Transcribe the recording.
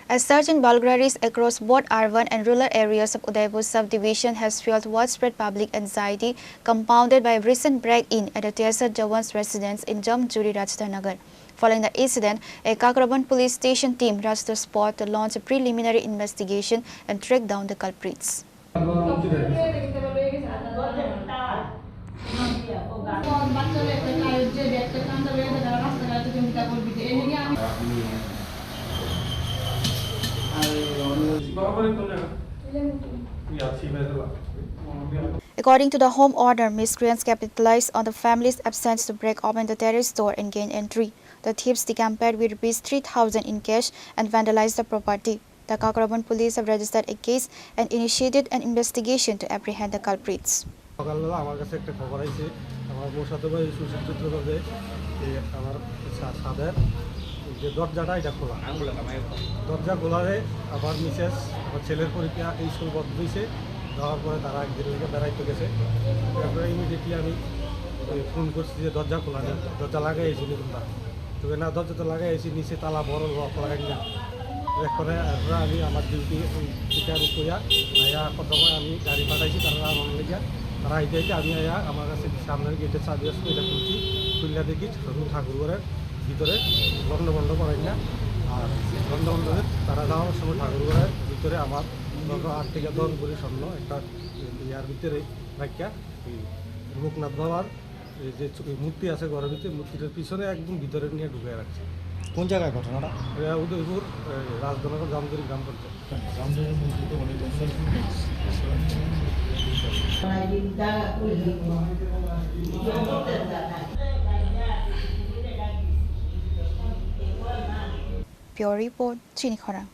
A surge in burglaries across both urban and rural areas of Udaipur subdivision has fueled widespread public anxiety, compounded by a recent break-in at the Tehsil Jawan's residence in Jamjuri, Rajdhanagar. Following the incident, a Kakraban police station team rushed the spot to launch a preliminary investigation and track down the culprits. According to the home owner, miscreants capitalized on the family's absence to break open the terrace door and gain entry. The thieves decamped with ₹3,000 in cash and vandalized the property. The Kakraban police have registered a case and initiated an investigation to apprehend the culprits. যে দরজাটা এটা খোলা দরজা খোলারে আবার Mrs আমার ছেলের পরীক্ষা এই স্কুল বন্ধ হয়েছে যাওয়ার পরে তারা একদিন লেগে বেড়াইতে গেছে তারপরে ইমিডিয়েটলি আমি ফোন করছি যে দরজা খোলা নেই দরজা লাগাই এসেছি তোমরা তবে না দরজা তো লাগাই এসেছি নিচে তালা বড় লক লাগাই না এরপরে আমি আমার ডিউটি এটা আমি কইয়া আয়া প্রথমে আমি গাড়ি পাঠাইছি তারা আমার লেগে তারা আইতে আইতে আমি আয়া আমার কাছে সামনের গেটের চাবি আসতো এটা খুলছি খুললা দেখি ঠাকুরঘরের ভিতরে লন্ডভন্ড করাই না আর লন্ডভন্ডে তারা যাওয়ার সময় ঠাকুরঘরের ভিতরে আমার 8 থেকে 10 ভরি স্বর্ণ একটা ইয়ার ভিতরে রাখিয়া লোকনাথ বাবার যে মূর্তি আছে ঘরের ভিতরে মূর্তিটার পিছনে একদম ভিতরে নিয়ে ঢুকে রাখছে। কোন জায়গায় ঘটনাটা? উদয়পুর রাজনগর জামজুরি গ্রাম panchayat. Pure Report, Chini Khorang.